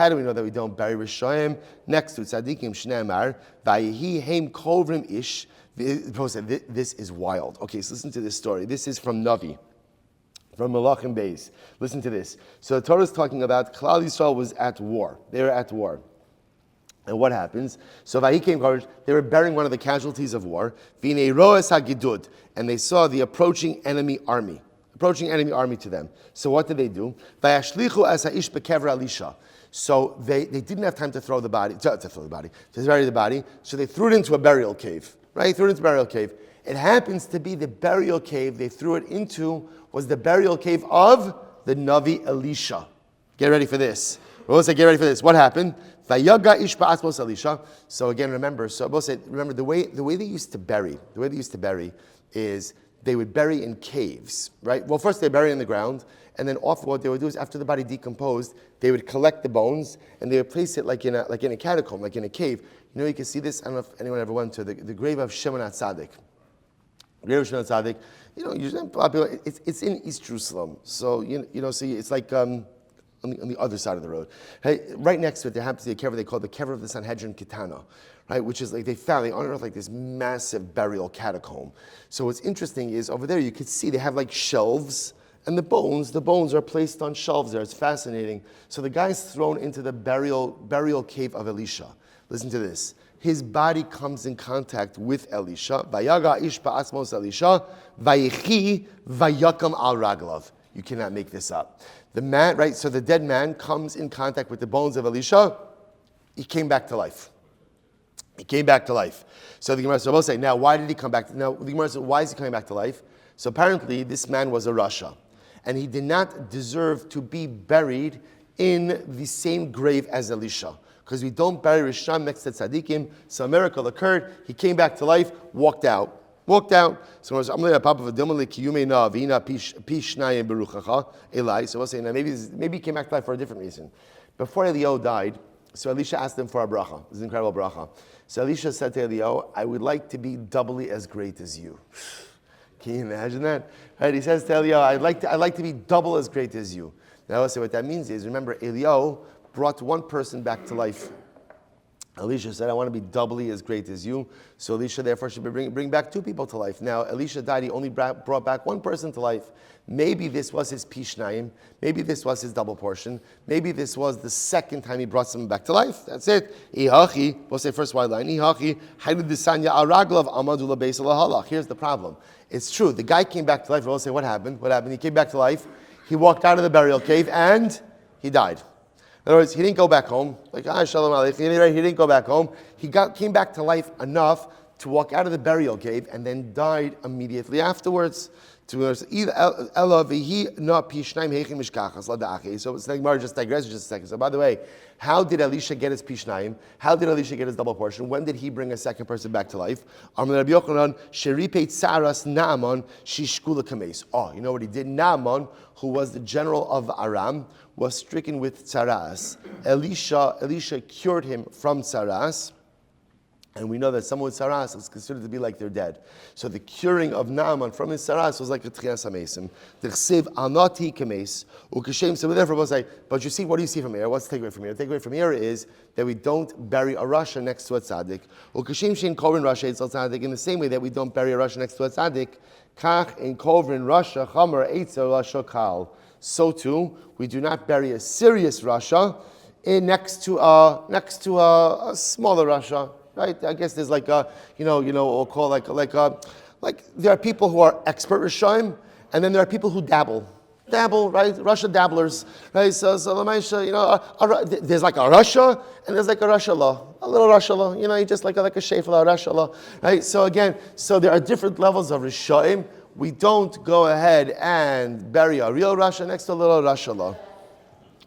do we know that we don't bury Rishoyim next to tzaddikim? Shneimar vayehi heim kovrim ish. This is wild. Okay, so listen to this story. This is from Navi. From Malachim Beis. Listen to this. So the Torah is talking about Klal Yisrael was at war. They were at war. And what happens? So Vahikim coverage, they were burying one of the casualties of war. V'nei roes hagidud, and they saw the approaching enemy army to them. So what did they do? Vayashlichu as ha'ish bekever alisha. So they didn't have time to bury the body. So they threw it into a burial cave. Right? It happens to be the burial cave they threw it into was the burial cave of the Navi Elisha. Get ready for this. What happened? So again, remember the way they used to bury is they would bury in caves, right? Well, first they bury in the ground, and then often what they would do is after the body decomposed, they would collect the bones and they would place it like in a catacomb, like in a cave. You can see this. I don't know if anyone ever went to the grave of Shimon HaTzadik. Usually popular. It's in East Jerusalem, so so it's like on the other side of the road. Hey, right next to it, there happens to be a kever they call the kever of the Sanhedrin Kitana, right? Which is like they unearthed like this massive burial catacomb. So what's interesting is over there you could see they have like shelves, and the bones are placed on shelves there. It's fascinating. So the guy's thrown into the burial cave of Elisha. Listen to this. His body comes in contact with Elisha. Vayaga ish ba'asmos Elisha, vayichi vayakam al raglav. You cannot make this up. The man, right? So the dead man comes in contact with the bones of Elisha. He came back to life. So the Gemara will say, now why did he come back? Now the Gemara says, why is he coming back to life? So apparently this man was a Rasha, and he did not deserve to be buried in the same grave as Elisha, because we don't bury Risham next to Tzadikim. So a miracle occurred. He came back to life, walked out. So I'm going to pop of a dimly kiyume na vina pishnayim beruchacha Eli. So we'll say now maybe he came back to life for a different reason. Before Eliyahu died, so Elisha asked him for a bracha. This is an incredible bracha. So Elisha said to Eliyahu, I would like to be doubly as great as you. Can you imagine that? Right? He says to Eliyahu, I'd like to be double as great as you. Now I'll say what that means is, remember, Eliyahu brought one person back to life. Elisha said, I want to be doubly as great as you. So Elisha therefore should bring back two people to life. Now Elisha died, he only brought back one person to life. Maybe this was his pishnayim. Maybe this was his double portion. Maybe this was the second time he brought someone back to life. That's it. Ihachi, we'll say first wide line. Ihachi, haydisanya araglav amadula beisalahalach. Here's the problem. It's true, the guy came back to life. We'll say, what happened? He came back to life. He walked out of the burial cave and he died. In other words, he didn't go back home. Like, shalom aleichem. He didn't go back home. He came back to life enough to walk out of the burial cave and then died immediately afterwards. So it's like Gemara just digresses just a second. So by the way, how did Elisha get his pishnayim? How did Elisha get his double portion? When did he bring a second person back to life? Oh, you know what he did? Naaman, who was the general of Aram, was stricken with tsaras. Elisha cured him from tsaras. And we know that someone with saras is considered to be like they're dead. So the curing of Naaman from his saras was like a tchias hamesim. The chsiv anati kames ukashem. So therefore, we'll say, but you see, what do you see from here? What's the takeaway from here? The takeaway from here is that we don't bury a rasha next to a tzaddik. Ukashem shein kovrin rasha etzel tzaddik. In the same way that we don't bury a rasha next to a tzaddik, kach in kovrin rasha chamer etzel rasha kal. So too, we do not bury a serious rasha next to a smaller rasha. Right? I guess there's like a, we'll call like there are people who are expert Rishonim, and then there are people who dabble, right? Russia dabblers, right? So there's like a Russia, and there's like a Russia law, a little Russia law, you just like a Shefla Russia law, right? So there are different levels of Rishonim. We don't go ahead and bury a real Russia next to a little Russia law.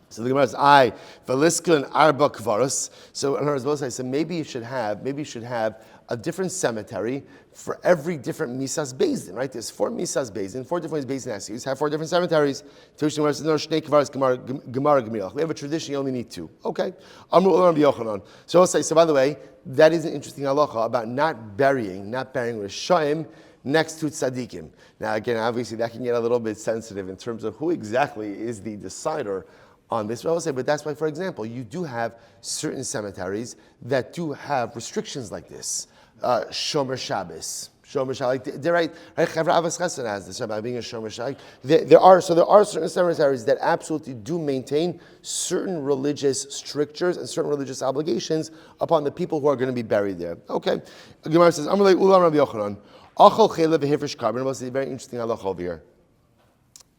So the Gemara says, Veliskin Arba Kvaros. So in other words, I said maybe you should have a different cemetery for every different Misas Bezdin, right? There's 4 Misas Bezdin, 4 different Bezdin Asiyus, have 4 different cemeteries. We have a tradition, you only need 2. Okay. So I'll say, so by the way, that is an interesting halacha about not burying Rishonim next to tzaddikim. Now again, obviously that can get a little bit sensitive in terms of who exactly is the decider on this. I will say, but that's why, for example, you do have certain cemeteries that do have restrictions like this. Shomer Shabbos. Like they're right. Chevra Avos Chesed has this about being a Shomer Shabbos. There are certain cemeteries that absolutely do maintain certain religious strictures and certain religious obligations upon the people who are going to be buried there. Okay. Gemara says, Amalei Ulam Rabbi Yochanan. Achol chelev v'hifresh karban. What's a very interesting halacha over here?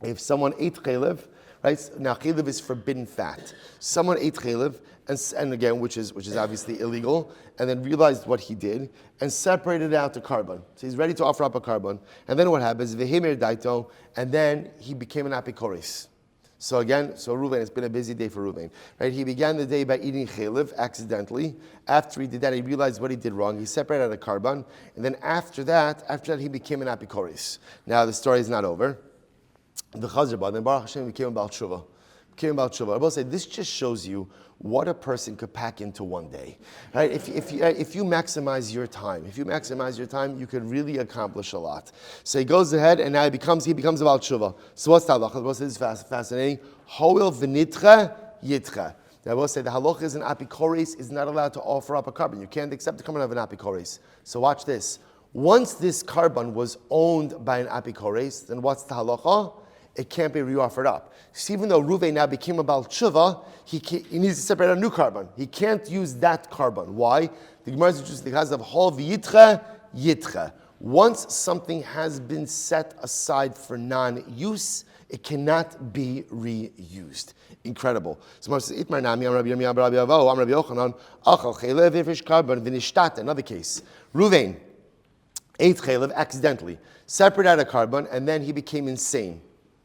If someone ate chelev, right now, chelev is forbidden fat. Someone ate chelev, and again, which is obviously illegal, and then realized what he did and separated it out to carbon. So he's ready to offer up a carbon, and then what happens? Vehemir daito, and then he became an apikoris. So Reuven, it's been a busy day for Reuven, right? He began the day by eating chelev accidentally. After he did that, he realized what he did wrong. He separated out a carbon, and then after that, he became an apikoris. Now the story is not over. The Chazar, then Baruch Hashem became a Baal Tshuva. became about tshuva. I will say this just shows you what a person could pack into one day, right? If you maximize your time, you could really accomplish a lot. So he goes ahead and now he becomes about tshuva. So what's the halacha? This is fascinating. Hoil v'nitcha yitcha. I will say the halacha is an apikoris is not allowed to offer up a carbon. You can't accept the carbon of an apikoris. So watch this. Once this carbon was owned by an apikoris, then what's the halacha? It can't be re-offered up. So even though Ruvain now became a Baal Tshuva, he needs to separate a new carbon. He can't use that carbon. Why? The Gemara is just because of Hol v'yitcha yitcha. Once something has been set aside for non-use, it cannot be reused. Incredible. So another case. Ruvain ate chaylev accidentally, separated out a carbon, and then he became insane.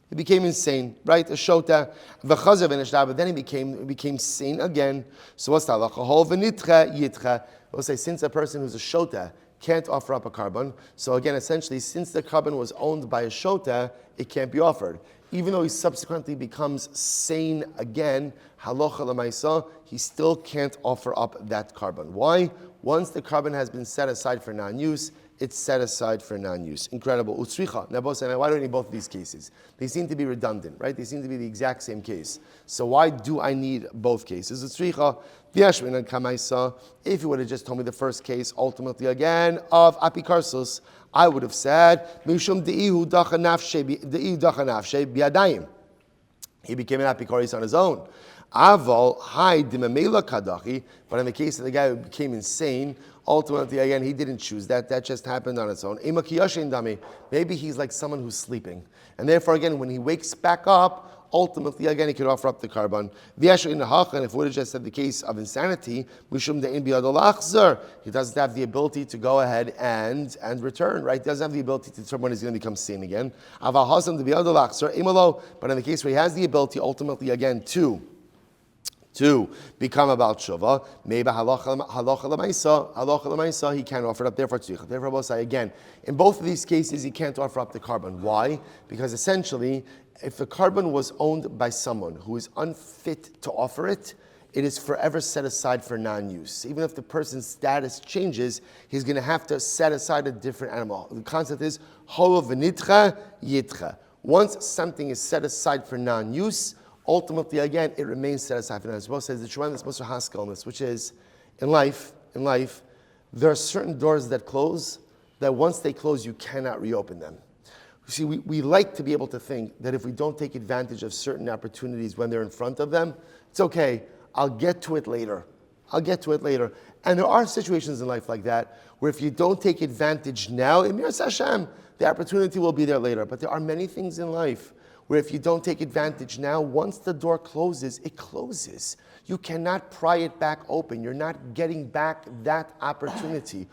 He became insane, right? A shota, v'chazav v'nishta, but then he became sane again. So what's the halacha? Hol v'nitcha yitcha. We'll say since a person who's a shota can't offer up a carbon, so again, essentially, since the carbon was owned by a shota, it can't be offered. Even though he subsequently becomes sane again, halacha l'maisa, he still can't offer up that carbon. Why? Once the carbon has been set aside for non-use, it's set aside for non-use. Incredible. Utzricha. Now, why do I need both of these cases? They seem to be redundant, right? They seem to be the exact same case. So why do I need both cases? Utzricha. If you would have just told me the first case, ultimately again, of apikarsus, I would have said, Mishum de'ihu dacha nafshe biadayim. He became an apikoris on his own. Aval hai dimamela kadachi. But in the case of the guy who became insane, ultimately, again, he didn't choose that. That just happened on its own. Maybe he's like someone who's sleeping. And therefore, again, when he wakes back up, ultimately, again, he could offer up the carbon. And if we would have just said the case of insanity, he doesn't have the ability to go ahead and return, right? He doesn't have the ability to determine when he's going to become sane again. But in the case where he has the ability, ultimately, again, to become about tshuva, maybe halacha l'maisa, he can't offer it up. Therefore, we'll say again, in both of these cases, he can't offer up the carbon. Why? Because essentially, if the carbon was owned by someone who is unfit to offer it, it is forever set aside for non-use. Even if the person's status changes, he's going to have to set aside a different animal. The concept is hol v'nitcha yitcha. Once something is set aside for non-use, ultimately, again, it remains set aside for non-use. Well, says the tremendous Mr. Haskell on this, which is in life, there are certain doors that close that once they close, you cannot reopen them. You see, we like to be able to think that if we don't take advantage of certain opportunities when they're in front of them, it's okay, I'll get to it later. And there are situations in life like that where if you don't take advantage now, Emir Hashem, the opportunity will be there later. But there are many things in life where if you don't take advantage now, once the door closes, it closes. You cannot pry it back open. You're not getting back that opportunity.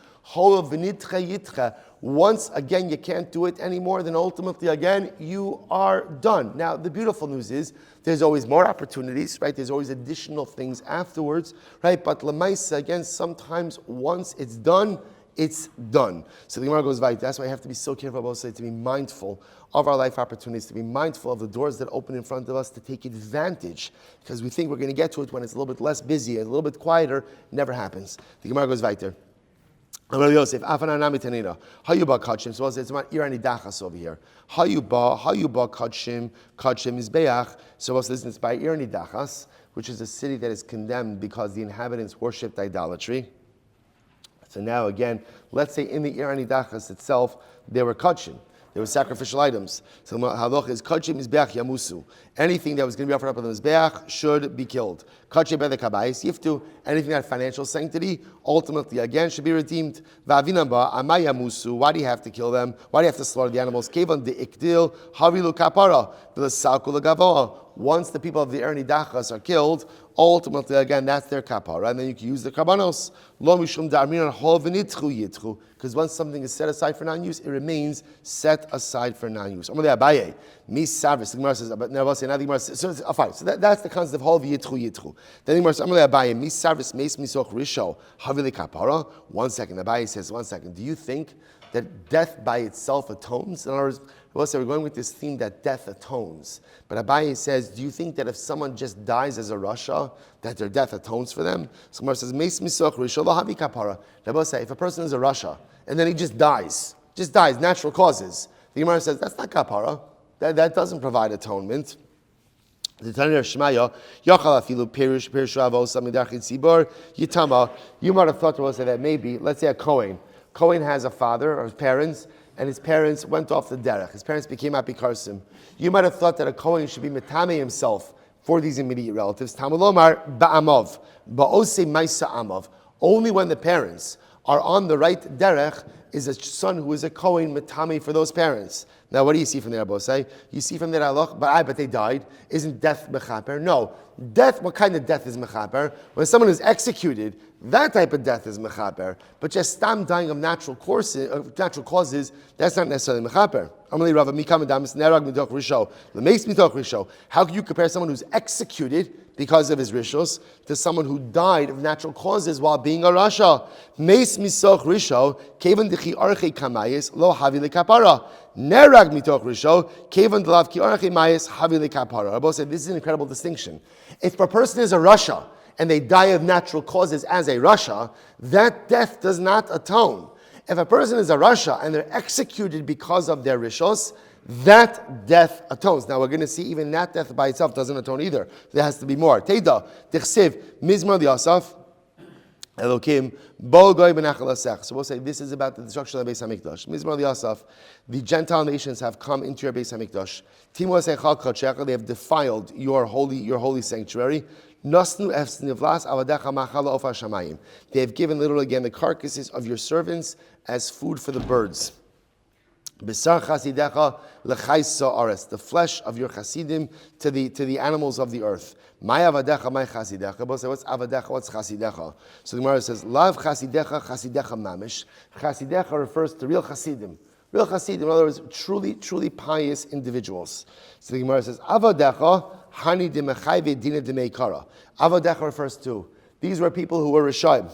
Once again, you can't do it anymore, then ultimately again, you are done. Now, the beautiful news is there's always more opportunities, right? There's always additional things afterwards, right? But lemaisa, again, sometimes once it's done, it's done. So the Gemara goes right. That's why I have to be so careful about it, to be mindful of our life opportunities, to be mindful of the doors that open in front of us, to take advantage, because we think we're going to get to it when it's a little bit less busy, a little bit quieter. It never happens. The Gemara goes right there. Rabbi Yosef, Afananami Tanina, Hayuba Kachim. So it's about Irani Dachas over here. Hayuba Kachim is Beach. So listen, it's by Irani Dachas, which is a city that is condemned because the inhabitants worshipped idolatry. So now again, let's say in the Irani Dachas itself, there were Kachim. There were sacrificial items. So halach is kachim mizbeach yamusu. Anything that was going to be offered up on the mizbeach should be killed. Kachim bedek habayis yiftu. Anything that had financial sanctity, ultimately again should be redeemed. Va'avinamba amay yamusu. Why do you have to kill them? Why do you have to slaughter the animals? Kevan de ikdil havilu kapara v'lesalku legavoa. Once the people of the Erni Dachas are killed, ultimately, again, that's their kapara. And then you can use the karbanos. Lo mishum da'arminan hol v'nitchu yitchu. Because once something is set aside for non-use, it remains set aside for non-use. Amalei Abaye, mis sarvis. The Gemara says, but never say nothing. So fine. So that's the concept of hol v'yitchu yitchu. Then the Gemara says, Amalei Abaye, mis sarvis meis misoch risho havili kapara. 1 second. Abaye says, 1 second. Do you think that death by itself atones? In other words, we're going with this theme that death atones. But Abaye says, do you think that if someone just dies as a rasha, that their death atones for them? So Gemara says, Meis misoch risha lo havi kapara. Rabbi say, if a person is a rasha and then he just dies, natural causes, the Gemara says that's not kapara. That doesn't provide atonement. The Tanya Shmaya, Yachal afilu perish avos samidachid sibor yitama. You might have thought to us that maybe, let's say a Kohen. Kohen has a father or his parents, and his parents went off the derech. His parents became apikarsim. You might have thought that a Kohen should be metame himself for these immediate relatives. Tamulomar ba'amov, ba'ose maisa amov. Only when the parents are on the right derech is a son who is a Kohen metame for those parents. Now, what do you see from there, Abosai? You see from there, but they died. Isn't death mechaper? No. Death, what kind of death is mechaper? When someone is executed, that type of death is mechaper. But just stam dying of natural causes, that's not necessarily mechaper. How can you compare someone who's executed because of his rishos to someone who died of natural causes while being a rasha? Meis misoch risho, kevan dechi arche kamayis, lo havi lekapara. Nerag mitoch risho, kevan delav ki arche mayis, havi lekapara. Rabbi said this is an incredible distinction. If a person is a rasha and they die of natural causes as a rasha, that death does not atone. If a person is a rasha and they're executed because of their rishos, that death atones. Now we're going to see even that death by itself doesn't atone either. There has to be more. Teida, Tichsiv, Mizmor Yasaf, Elokim, Bo Goy Benachal Asech. So we'll say this is about the destruction of the Beis Hamikdash. Mizmor Yasaf, the Gentile nations have come into your Beis Hamikdash. Timo Sechal Kochecha, they have defiled your holy sanctuary. Nasnu efsnivlas avadecha machala ofa shamayim. They have given literally again the carcasses of your servants as food for the birds. Besar chasidecha lechaisa ares, the flesh of your chasidim to the animals of the earth. My avadecha, my chasidecha. Both say, what's avadecha? What's chasidecha? So the Gemara says, lav chasidecha, chasidecha mamish. Chasidecha refers to real chasidim. Real chasidim, in other words, truly pious individuals. So the Gemara says, avadecha hani demechayve dina demeikara. Avadecha refers to these were people who were rishayim.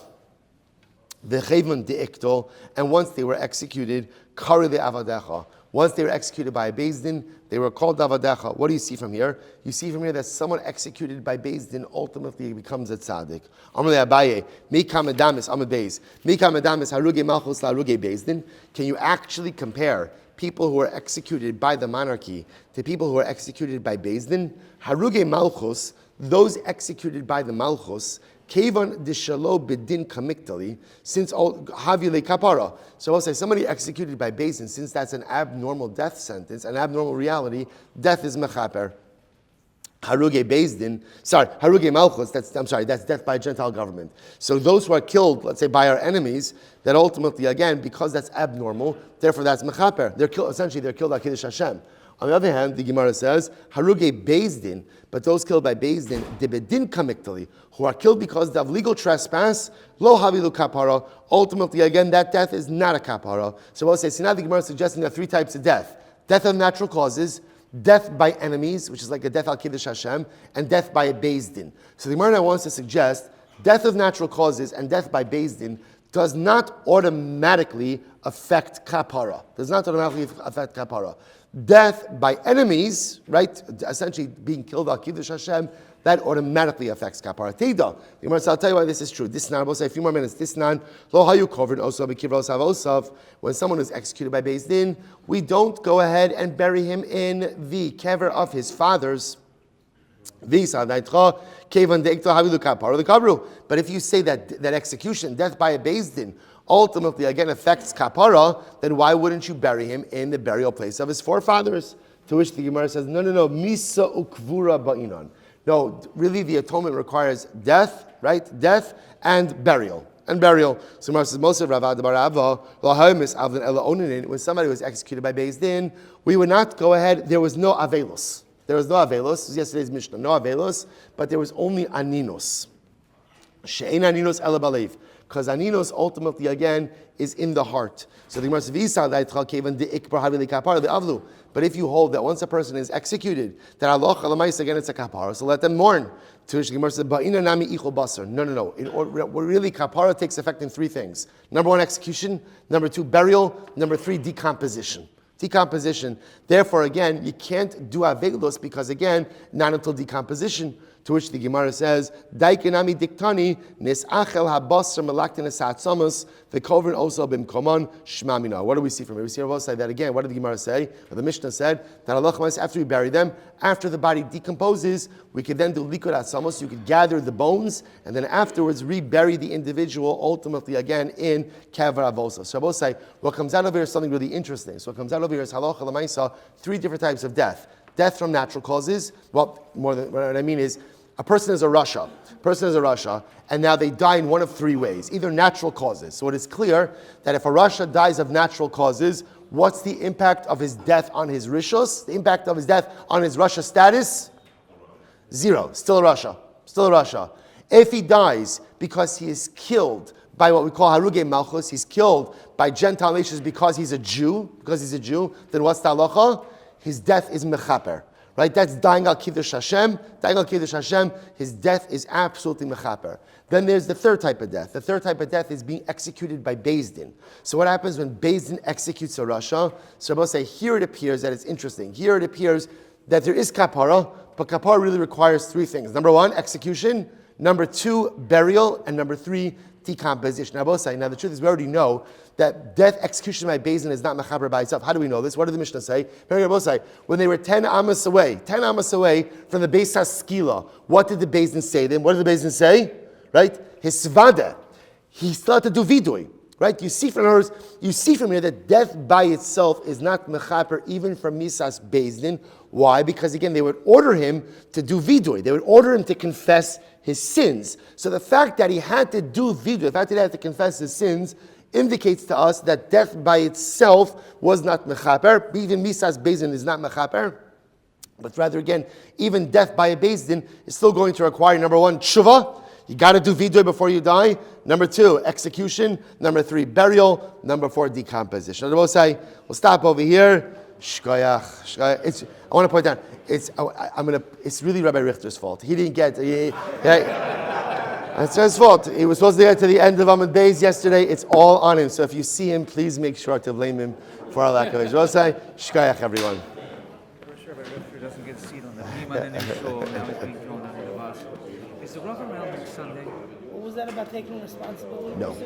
V'chevon de'iktol, and once they were executed, kari the avadecha. Once they were executed by a Beis Din, they were called avadecha. What do you see from here? You see from here that someone executed by Beis Din ultimately becomes a tzaddik. Amrle Abaye, mikam adamis amad beis, mikam adamis haruge malchus la haruge Beis Din. Can you actually compare people who are executed by the monarchy to people who are executed by Beis Din? Haruge malchus, those executed by the malchus, Kevan dishalo bedin kamiktali, since havile kapara. So I'll say somebody executed by Beis Din, since that's an abnormal death sentence, an abnormal reality, death is mechaper. Haruge Beis Din, Haruge Malchus, that's death by a Gentile government. So those who are killed, let's say by our enemies, that ultimately, again, because that's abnormal, therefore that's mechaper. They're killed at Kiddush Hashem. On the other hand, the Gemara says, Haruge Beis Din, but those killed by Beis Din, debedin kamiktali, who are killed because of legal trespass, lo havilu kapara. Ultimately, again, that death is not a kapara. So we'll say, now the Gemara is suggesting there are three types of death. Death of natural causes, death by enemies, which is like a death al Kiddush Hashem, and death by a Beis Din. So the Gemara now wants to suggest death of natural causes and death by Beis Din does not automatically affect kapara. Does not automatically affect kapara. Death by enemies, right, essentially being killed al Kiddush Hashem, that automatically affects kapara. Teida. The Gemara says, I'll tell you why this is true. This nan, we'll say a few more minutes. This nan, lo hayu covered osav b'kivros havosav. When someone is executed by Beis Din, we don't go ahead and bury him in the kever of his fathers. But if you say that execution, death by a Beis Din, ultimately again affects kapara, then why wouldn't you bury him in the burial place of his forefathers? To which the Gemara says, no, misa ukvura ba'inan. No, really the atonement requires death, right? Death and burial. So Gemara says, when somebody was executed by Beis Din, we would not go ahead, there was no avelos. There was no avelos, this was yesterday's Mishnah, no avelos, but there was only aninos. She'ein aninos ela balev. Because aninos ultimately, again, is in the heart. So the Gemara says, but if you hold that once a person is executed, that Allah again it's a kapara, so let them mourn. To which the Gemara says, no. Really, kapara takes effect in three things. Number one, execution. Number two, burial. Number three, decomposition. Therefore, again, you can't do avelos because, again, not until decomposition. To which the Gemara says, "Daikinami diktani nisachel habasar malaktin esatzamus v'kovrin oso b'mkoman shmamina." What do we see from here? We see Rabbi say that again. What did the Gemara say? Or the Mishnah said that Allah after we bury them, after the body decomposes, we could then do likud atzamos. You could gather the bones and then afterwards rebury the individual. Ultimately, again in kavar avosa. So Rabbi say what comes out of here is something really interesting. So what comes out of here is halacha l'maisa, three different types of death. Death from natural causes. Well, more than what I mean is, a person is a rasha, and now they die in one of three ways, either natural causes. So it is clear that if a rasha dies of natural causes, what's the impact of his death on his rishos? The impact of his death on his rasha status? Zero. Still a rasha. If he dies because he is killed by what we call haruge malchus, he's killed by Gentile nations because he's a Jew, then what's the halacha? His death is mechaper. Right, that's dying al kiddush Hashem. His death is absolutely mechaper. Then there's the third type of death. The third type of death is being executed by Beis Din. So what happens when Beis Din executes a rasha? So Rabbi say here it appears that it's interesting. Here it appears that there is kapara, but kapara really requires three things. Number one, execution. Number two, burial, and number three, decomposition. Now the truth is we already know that death execution by Beis Din is not mechaber by itself. How do we know this? What did the Mishnah say? When they were 10 amas away from the Beis HaSkila, what did the Beis Din say then? What did the Beis Din say? Right? His svada. He still had to do vidui. Right? You see from here that death by itself is not mechaber even from Misas Beis Din. Why? Because again, they would order him to do vidui. They would order him to confess his sins. So the fact that he had to do vidui, the fact that he had to confess his sins, indicates to us that death by itself was not mechaper. Even Misas Beis Din is not mechaper. But rather again, even death by a Beis Din is still going to require, number one, tshuva. You got to do vidui before you die. Number two, execution. Number three, burial. Number four, decomposition. We'll stop over here. Shkoyach. I want to point out, it's really Rabbi Richter's fault. He didn't get, it's his fault. He was supposed to get to the end of Amud Beis yesterday. It's all on him. So if you see him, please make sure to blame him for our lack of it. Shkoyach, everyone. For sure, Rabbi Richter doesn't get a seat on the Niman and so now he's being thrown under the bus. Is the rubber around Sunday? What was that about taking responsibility? No.